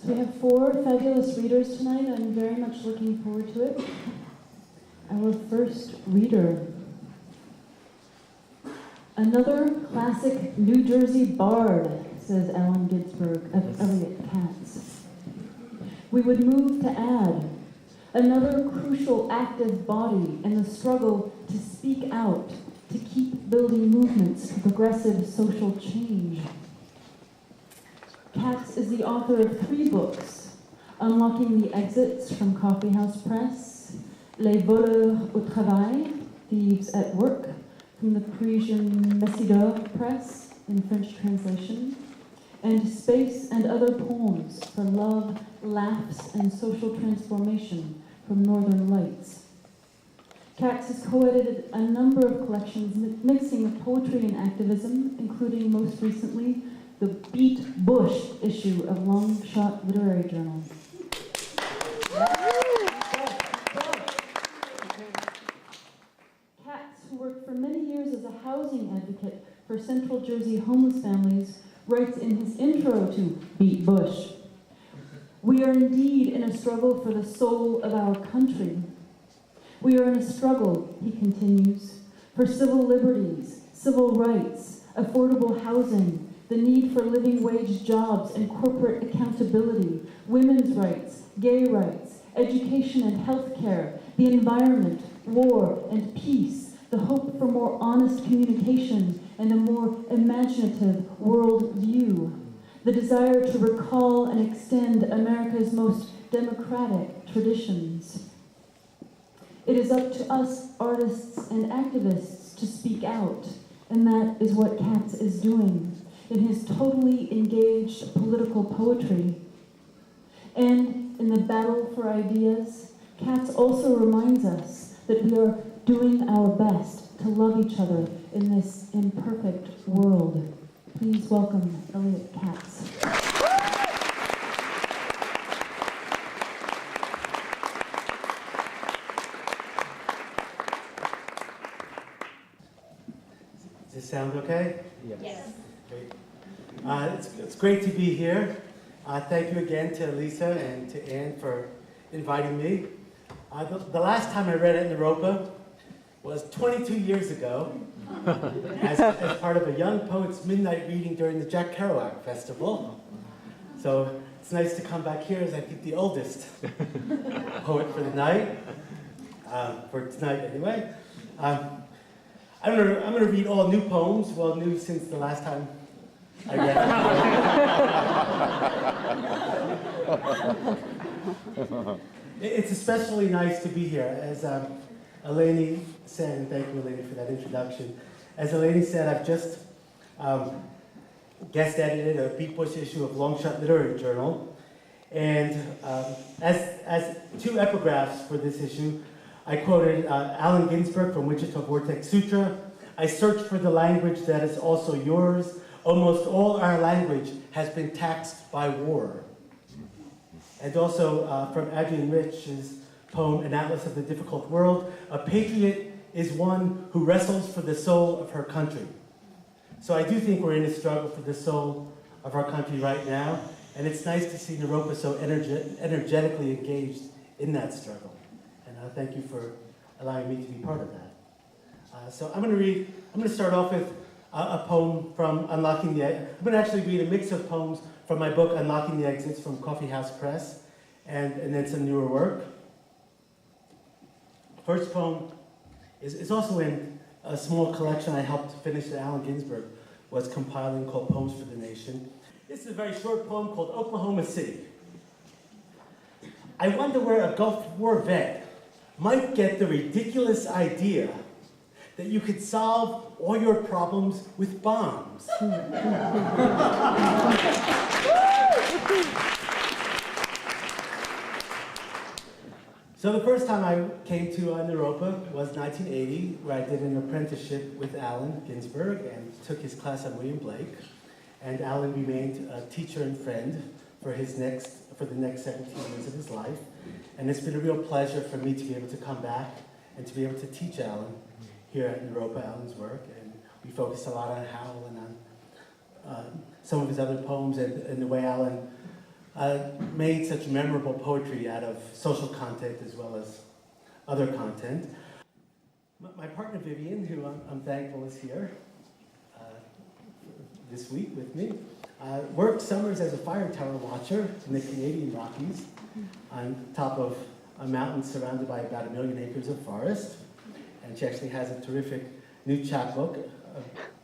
So we have 4 fabulous readers tonight. I'm very much looking forward to it. Our first reader. Another classic New Jersey bard, says Allen Ginsberg of Eliot Katz. We would move to add another crucial active body in the struggle to speak out, to keep building movements for progressive social change. Katz is the author of 3 books: Unlocking the Excerpts from Coffee House Press, Les voleurs au travail, Thieves at Work, from the Parisian Messidor Press in French translation, and Space and Other Poems for Love, Laughs, and Social Transformation from Northern Lights. Katz has co-edited a number of collections mixing poetry and activism, including most recently the Beat Bush issue of Long Shot Literary Journal. Katz, who worked for many years as a housing advocate for Central Jersey homeless families, writes in his intro to Beat Bush, "We are indeed in a struggle for the soul of our country. We are in a struggle," he continues, "for civil liberties, civil rights, affordable housing, the need for living wage jobs and corporate accountability, women's rights, gay rights, education and health care, the environment, war and peace, the hope for more honest communication and a more imaginative world view, the desire to recall and extend America's most democratic traditions. It is up to us, artists and activists, to speak out, and that is what Katz is doing in his totally engaged political poetry. And in the battle for ideas, Katz also reminds us that we are doing our best to love each other in this imperfect world. Please welcome Eliot Katz. Does this sound okay? Yes. Great. It's great to be here. Thank you again to Lisa and to Anne for inviting me. The last time I read at Naropa was 22 years ago as part of a young poet's midnight reading during the Jack Kerouac Festival. So it's nice to come back here as I think the oldest poet for the night, for tonight anyway. I'm going to read all new poems, well, new since the last time I read it. It's especially nice to be here, as Eleni said, and thank you, Eleni, for that introduction. As Eleni said, I've just guest edited a Beat Bush issue of Long Shot Literary Journal, and as 2 epigraphs for this issue, I quoted Allen Ginsberg from Wichita Vortex Sutra. "I search for the language that is also yours. Almost all our language has been taxed by war." And also from Adrienne Rich's poem, An Atlas of the Difficult World, "A patriot is one who wrestles for the soul of her country." So I do think we're in a struggle for the soul of our country right now, and it's nice to see Naropa so energetically engaged in that struggle. And thank you for allowing me to be part of that. So I'm going to start off with a poem from Unlocking the Exit. I'm going to actually read a mix of poems from my book, Unlocking the Exits from Coffee House Press, and then some newer work. First poem is also in a small collection I helped finish that Allen Ginsberg was compiling called Poems for the Nation. This is a very short poem called Oklahoma City. I wonder where a Gulf War vet might get the ridiculous idea that you could solve all your problems with bombs. So the first time I came to Naropa was 1980, where I did an apprenticeship with Allen Ginsberg and took his class on William Blake. And Allen remained a teacher and friend for the next 17 years of his life. And it's been a real pleasure for me to be able to come back and to be able to teach Allen here at Naropa, Allen's work. And we focused a lot on Howell and on some of his other poems and the way Allen made such memorable poetry out of social content as well as other content. My partner Vivian, who I'm thankful is here this week with me, worked summers as a fire tower watcher in the Canadian Rockies on top of a mountain surrounded by about 1 million acres of forest. And she actually has a terrific new chapbook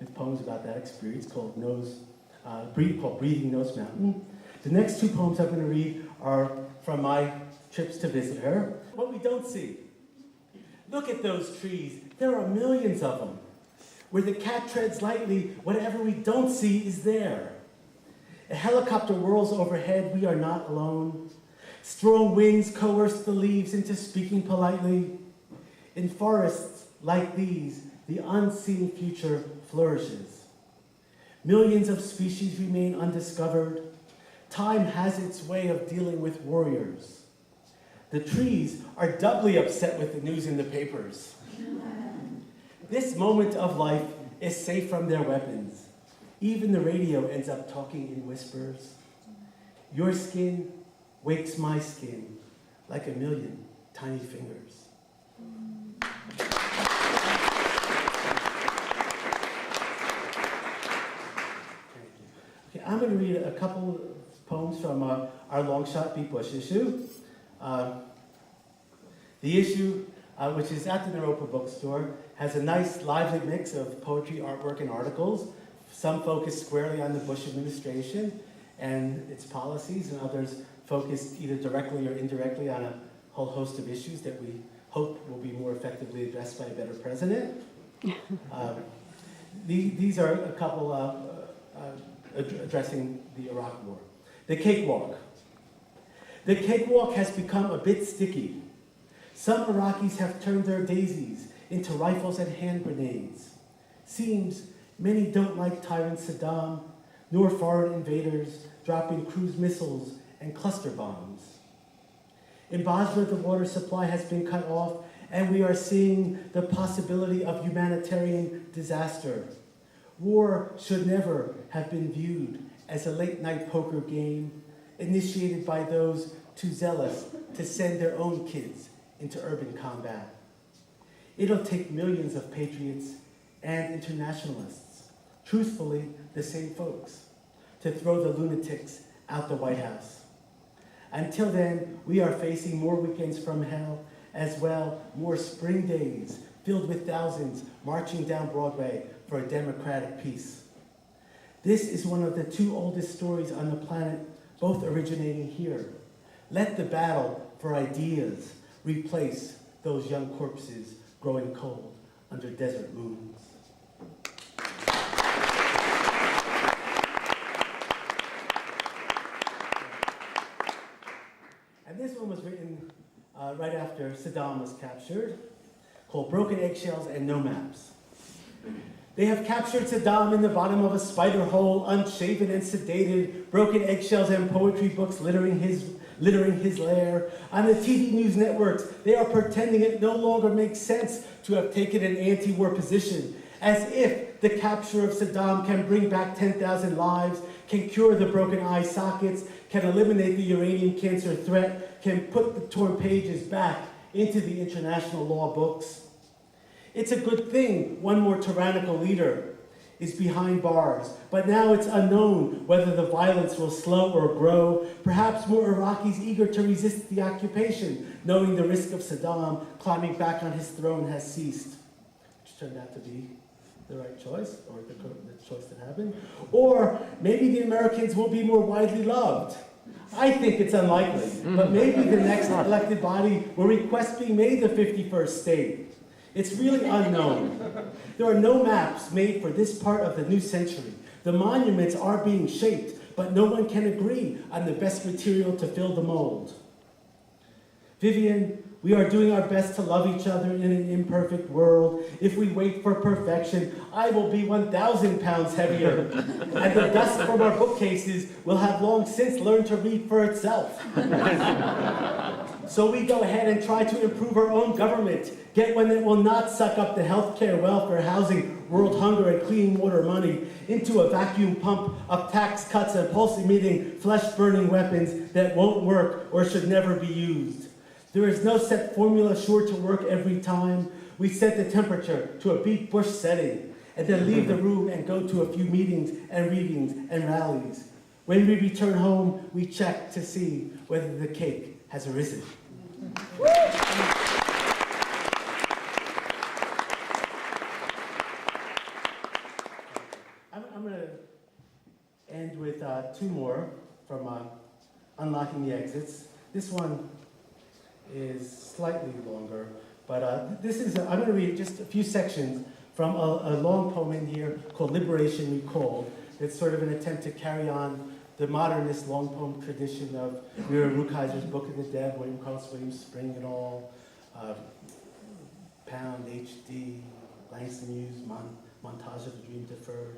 with poems about that experience called Breathing Nose Mountain. The next 2 poems I'm going to read are from my trips to visit her. What we don't see. Look at those trees. There are millions of them. Where the cat treads lightly, whatever we don't see is there. A helicopter whirls overhead, we are not alone. Strong winds coerce the leaves into speaking politely. In forests like these, the unseen future flourishes. Millions of species remain undiscovered. Time has its way of dealing with warriors. The trees are doubly upset with the news in the papers. This moment of life is safe from their weapons. Even the radio ends up talking in whispers. Your skin wakes my skin like 1 million tiny fingers. Okay, I'm going to read a couple of poems from our Long Shot Beat Bush issue. The issue, which is at the Naropa bookstore, has a nice lively mix of poetry, artwork, and articles. Some focus squarely on the Bush administration and its policies, and others focus either directly or indirectly on a whole host of issues that we hope will be more effectively addressed by a better president. These are a couple addressing the Iraq War. The cakewalk. The cakewalk has become a bit sticky. Some Iraqis have turned their daisies into rifles and hand grenades. Seems many don't like tyrant Saddam, nor foreign invaders dropping cruise missiles and cluster bombs. In Basra, the water supply has been cut off, and we are seeing the possibility of humanitarian disaster. War should never have been viewed as a late-night poker game initiated by those too zealous to send their own kids into urban combat. It'll take millions of patriots and internationalists, truthfully the same folks, to throw the lunatics out the White House. Until then, we are facing more weekends from hell, as well more spring days filled with thousands marching down Broadway for a democratic peace. This is one of the 2 oldest stories on the planet, both originating here. Let the battle for ideas replace those young corpses growing cold under desert moons. And this one was written right after Saddam was captured, called Broken Eggshells and No Maps. They have captured Saddam in the bottom of a spider hole, unshaven and sedated, broken eggshells and poetry books littering his lair. On the TV news networks, they are pretending it no longer makes sense to have taken an anti-war position, as if the capture of Saddam can bring back 10,000 lives, can cure the broken eye sockets, can eliminate the uranium cancer threat, can put the torn pages back into the international law books. It's a good thing one more tyrannical leader is behind bars, but now it's unknown whether the violence will slow or grow. Perhaps more Iraqis eager to resist the occupation, knowing the risk of Saddam climbing back on his throne has ceased, which turned out to be the right choice, or the choice that happened. Or maybe the Americans will be more widely loved. I think it's unlikely, but maybe the next elected body will request being made the 51st state. It's really unknown. There are no maps made for this part of the new century. The monuments are being shaped, but no one can agree on the best material to fill the mold. Vivian, we are doing our best to love each other in an imperfect world. If we wait for perfection, I will be 1,000 pounds heavier. And the dust from our bookcases will have long since learned to read for itself. So we go ahead and try to improve our own government, get one that will not suck up the healthcare, welfare, housing, world hunger and clean water money into a vacuum pump of tax cuts and pulse-emitting, flesh-burning weapons that won't work or should never be used. There is no set formula sure to work every time. We set the temperature to a beat Bush setting and then leave the room and go to a few meetings and readings and rallies. When we return home, we check to see whether the cake has arisen. I'm going to end with two more from Unlocking the Exits. This one is slightly longer, but this is, I'm going to read just a few sections from a long poem in here called Liberation Recalled. It's sort of an attempt to carry on the modernist long poem tradition of Mira Rukeyser's Book of the Dead, William Carlos Williams' Spring and All, Pound, H.D., Langston Hughes, Montage of the Dream Deferred.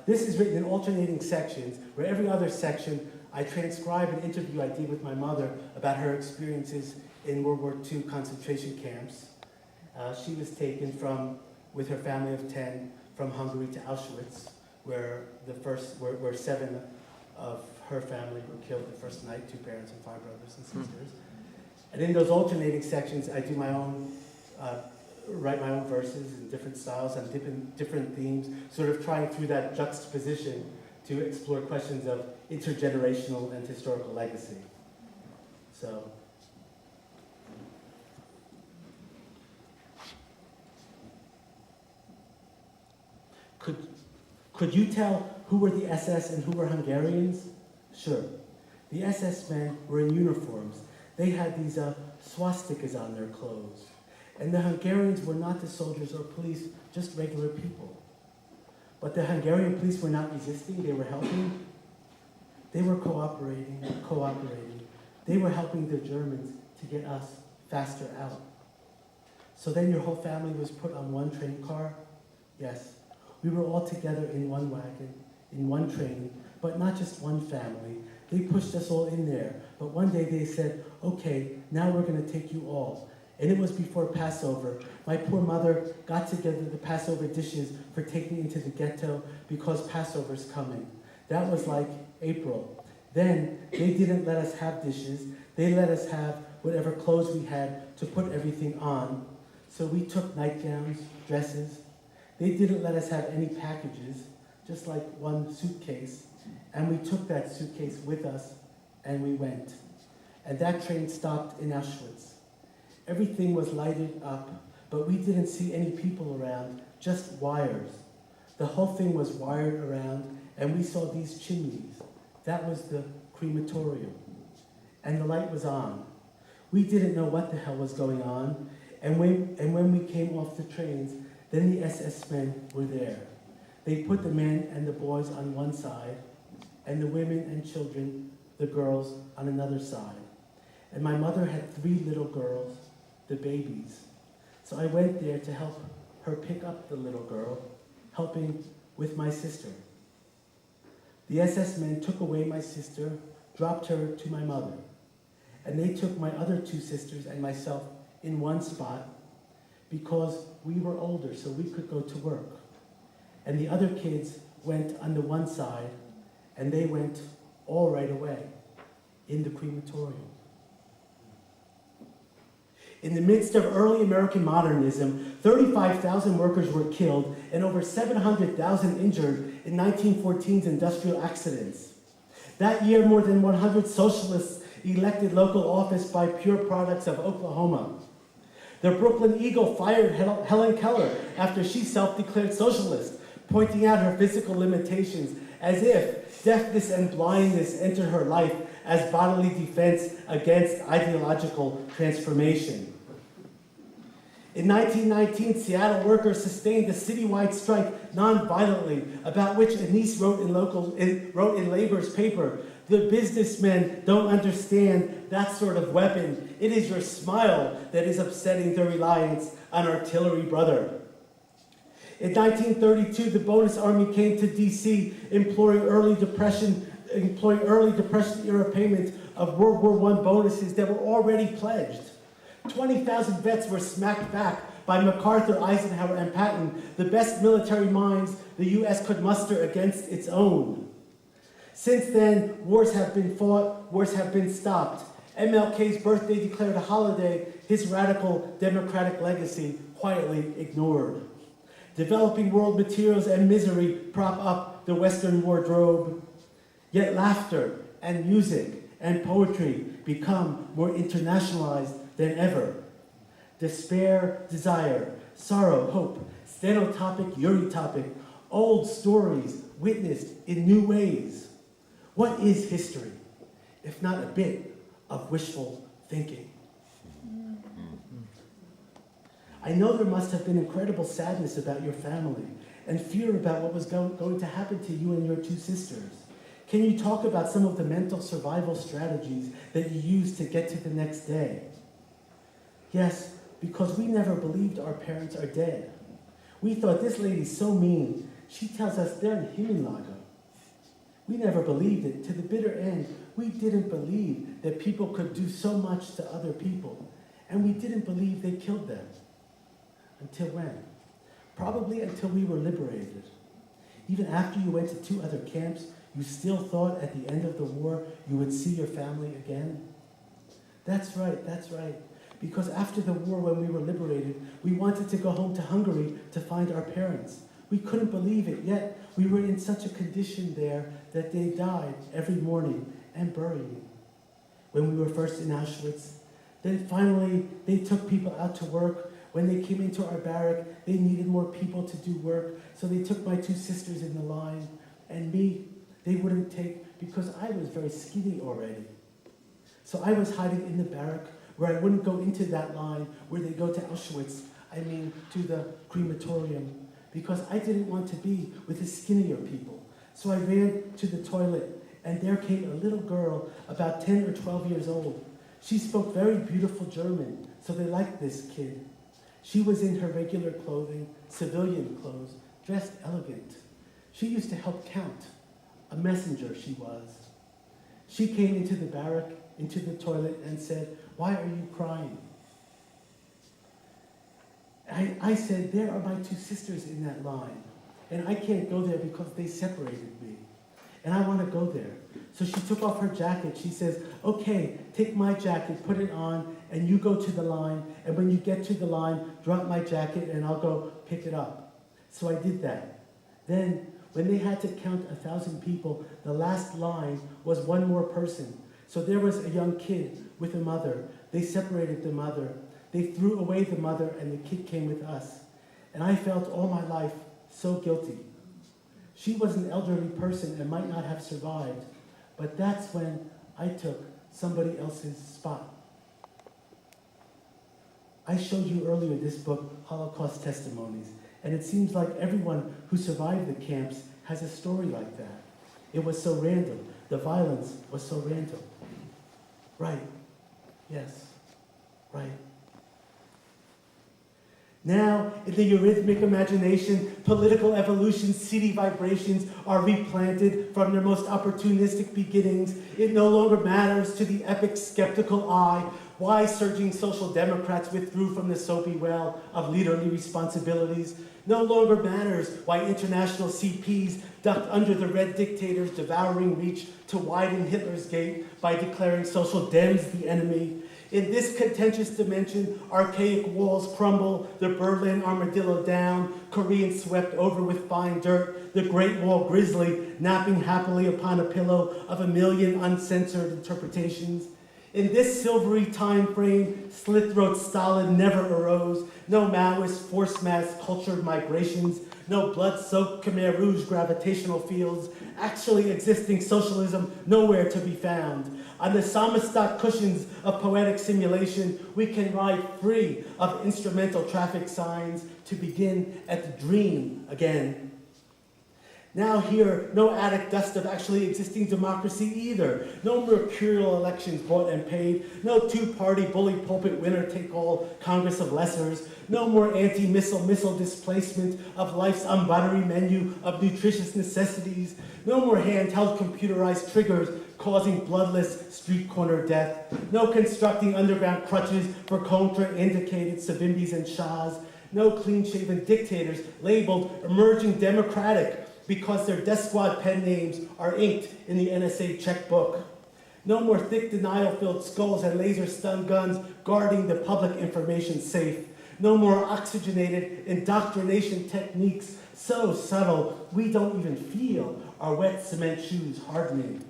This is written in alternating sections, where every other section I transcribe an interview I did with my mother about her experiences in World War II concentration camps. She was taken with her family of 10 from Hungary to Auschwitz, where where 7 of her family were killed the first night, 2 parents and 5 brothers and sisters. And in those alternating sections, I do my own, write my own verses in different styles and different themes, sort of trying through that juxtaposition to explore questions of intergenerational and historical legacy. So, could you tell who were the SS and who were Hungarians? Sure. The SS men were in uniforms. They had these swastikas on their clothes. And the Hungarians were not the soldiers or police, just regular people. But the Hungarian police were not resisting, they were helping. They were cooperating. They were helping the Germans to get us faster out. So then your whole family was put on one train car? Yes. We were all together in one wagon, in one train, but not just one family. They pushed us all in there. But one day they said, okay, now we're going to take you all. And it was before Passover. My poor mother got together the Passover dishes for taking into the ghetto because Passover's coming. That was like April. Then they didn't let us have dishes. They let us have whatever clothes we had to put everything on. So we took nightgowns, dresses. They didn't let us have any packages, just like one suitcase. And we took that suitcase with us and we went. And that train stopped in Auschwitz. Everything was lighted up, but we didn't see any people around, just wires. The whole thing was wired around, and we saw these chimneys. That was the crematorium. And the light was on. We didn't know what the hell was going on, and when we came off the trains, then the SS men were there. They put the men and the boys on one side, and the women and children, the girls, on another side. And my mother had 3 little girls, the babies. So I went there to help her pick up the little girl, helping with my sister. The SS men took away my sister, dropped her to my mother. And they took my other 2 sisters and myself in one spot because we were older, so we could go to work. And the other kids went on the one side, and they went all right away in the crematorium. In the midst of early American modernism, 35,000 workers were killed and over 700,000 injured in 1914's industrial accidents. That year, more than 100 socialists elected local office by pure products of Oklahoma. The Brooklyn Eagle fired Helen Keller after she self-declared socialist, pointing out her physical limitations as if deafness and blindness entered her life as bodily defense against ideological transformation. In 1919, Seattle workers sustained a citywide strike non-violently, about which Anise wrote in Labor's paper, "The businessmen don't understand that sort of weapon. It is your smile that is upsetting the reliance on artillery, brother." In 1932, the Bonus Army came to D.C. employing early Depression era payment of World War I bonuses that were already pledged. 20,000 vets were smacked back by MacArthur, Eisenhower, and Patton, the best military minds the U.S. could muster against its own. Since then, wars have been fought, wars have been stopped. MLK's birthday declared a holiday, his radical democratic legacy quietly ignored. Developing world materials and misery prop up the Western wardrobe. Yet laughter and music and poetry become more internationalized than ever. Despair, desire, sorrow, hope, stenotopic, eurytopic, old stories witnessed in new ways. What is history, if not a bit of wishful thinking? I know there must have been incredible sadness about your family and fear about what was going to happen to you and your two sisters. Can you talk about some of the mental survival strategies that you used to get to the next day? Yes, because we never believed our parents are dead. We thought, this lady's so mean. She tells us they're in Himmellager. We never believed it. To the bitter end, we didn't believe that people could do so much to other people. And we didn't believe they killed them. Until when? Probably until we were liberated. Even after you went to 2 other camps, you still thought at the end of the war you would see your family again? That's right. Because after the war, when we were liberated, we wanted to go home to Hungary to find our parents. We couldn't believe it, yet we were in such a condition there that they died every morning and buried. When we were first in Auschwitz, then finally they took people out to work. When they came into our barrack, they needed more people to do work, so they took my 2 sisters in the line, and me, they wouldn't take because I was very skinny already. So I was hiding in the barrack where I wouldn't go into that line where they go to Auschwitz, to the crematorium, because I didn't want to be with the skinnier people. So I ran to the toilet, and there came a little girl about 10 or 12 years old. She spoke very beautiful German, so they liked this kid. She was in her regular clothing, civilian clothes, dressed elegant. She used to help count. A messenger she was. She came into the barrack, into the toilet, and said, "Why are you crying?" I said, "There are my 2 sisters in that line, and I can't go there because they separated me, and I want to go there." So she took off her jacket. She says, "Okay, take my jacket, put it on, and you go to the line, and when you get to the line, drop my jacket, and I'll go pick it up." So I did that. Then, when they had to count 1,000 people, the last line was 1 more person. So there was a young kid with a mother. They separated the mother. They threw away the mother, and the kid came with us. And I felt all my life so guilty. She was an elderly person and might not have survived, but that's when I took somebody else's spot. I showed you earlier this book, Holocaust Testimonies, and it seems like everyone who survived the camps has a story like that. It was so random. The violence was so random. Right. Yes. Right. Now, in the eurythmic imagination, political evolution's seedy vibrations are replanted from their most opportunistic beginnings. It no longer matters to the epic skeptical eye why surging social democrats withdrew from the soapy well of leaderly responsibilities. No longer matters why international CPs ducked under the red dictator's devouring reach to widen Hitler's gate by declaring social Dems the enemy. In this contentious dimension, archaic walls crumble, the Berlin armadillo down, Korean swept over with fine dirt, the Great Wall grizzly napping happily upon a pillow of 1,000,000 uncensored interpretations. In this silvery time frame, slit-throat Stalin never arose, no Maoist force mass cultured migrations, no blood-soaked Khmer Rouge gravitational fields, actually existing socialism nowhere to be found. On the Samizdat cushions of poetic simulation, we can ride free of instrumental traffic signs to begin at the dream again. Now here, no attic dust of actually existing democracy either. No mercurial elections bought and paid. No 2-party bully pulpit winner-take-all Congress of Lessers. No more anti-missile displacement of life's unbuttery menu of nutritious necessities. No more handheld computerized triggers causing bloodless street corner death. No constructing underground crutches for contra-indicated Savimbis and Shahs. No clean-shaven dictators labeled emerging democratic because their death squad pen names are inked in the NSA checkbook. No more thick denial-filled skulls and laser-stun guns guarding the public information safe. No more oxygenated indoctrination techniques so subtle we don't even feel our wet cement shoes hardening.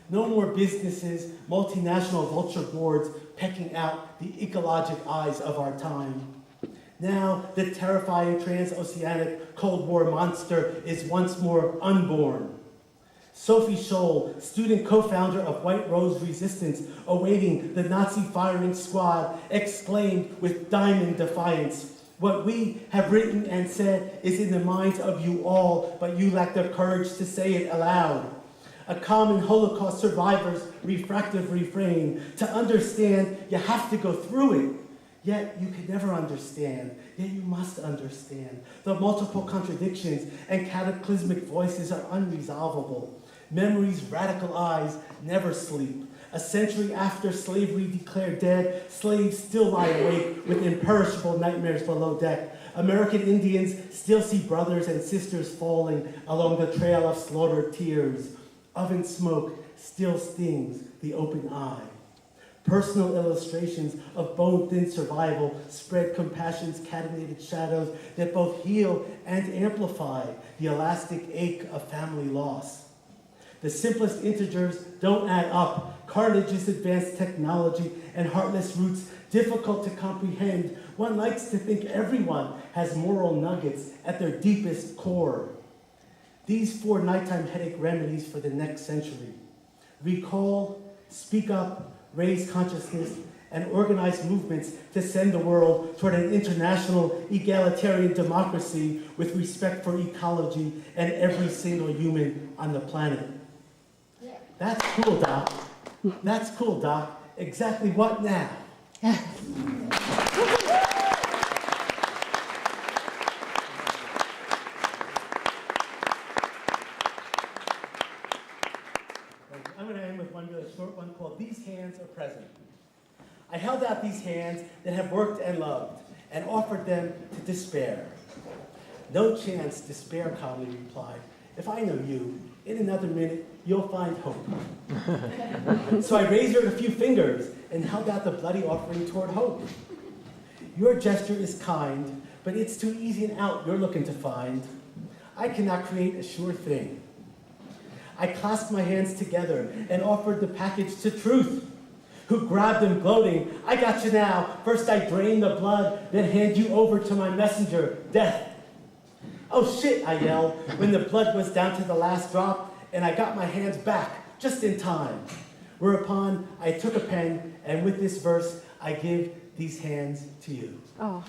No more businesses, multinational vulture boards pecking out the ecologic eyes of our time. Now, the terrifying transoceanic Cold War monster is once more unborn. Sophie Scholl, student co-founder of White Rose Resistance, awaiting the Nazi firing squad, exclaimed with diamond defiance, "What we have written and said is in the minds of you all, but you lack the courage to say it aloud." A common Holocaust survivor's refractive refrain: to understand, you have to go through it. Yet you can never understand, yet you must understand. The multiple contradictions and cataclysmic voices are unresolvable. Memory's radical eyes never sleep. A century after slavery declared dead, slaves still lie awake with imperishable nightmares below deck. American Indians still see brothers and sisters falling along the trail of slaughtered tears. Oven smoke still stings the open eye. Personal illustrations of bone-thin survival spread compassion's catenated shadows that both heal and amplify the elastic ache of family loss. The simplest integers don't add up. Carnage is advanced technology and heartless roots difficult to comprehend. One likes to think everyone has moral nuggets at their deepest core. These 4 nighttime headache remedies for the next century: recall, speak up, raise consciousness, and organize movements to send the world toward an international egalitarian democracy with respect for ecology and every single human on the planet. That's cool, Doc. That's cool, Doc. Exactly what now? I'm going to end with one really short one called "These Hands Are Present." I held out these hands that have worked and loved, and offered them to despair. "No chance," despair calmly replied. "If I know you, in another minute, you'll find hope." So I razored a few fingers and held out the bloody offering toward hope. "Your gesture is kind, but it's too easy an out you're looking to find. I cannot create a sure thing." I clasped my hands together and offered the package to Truth, who grabbed them gloating, "I got you now. First I drain the blood, then hand you over to my messenger, Death." "Oh shit," I yelled, when the blood was down to the last drop, and I got my hands back just in time. Whereupon I took a pen, and with this verse, I give these hands to you. Oh.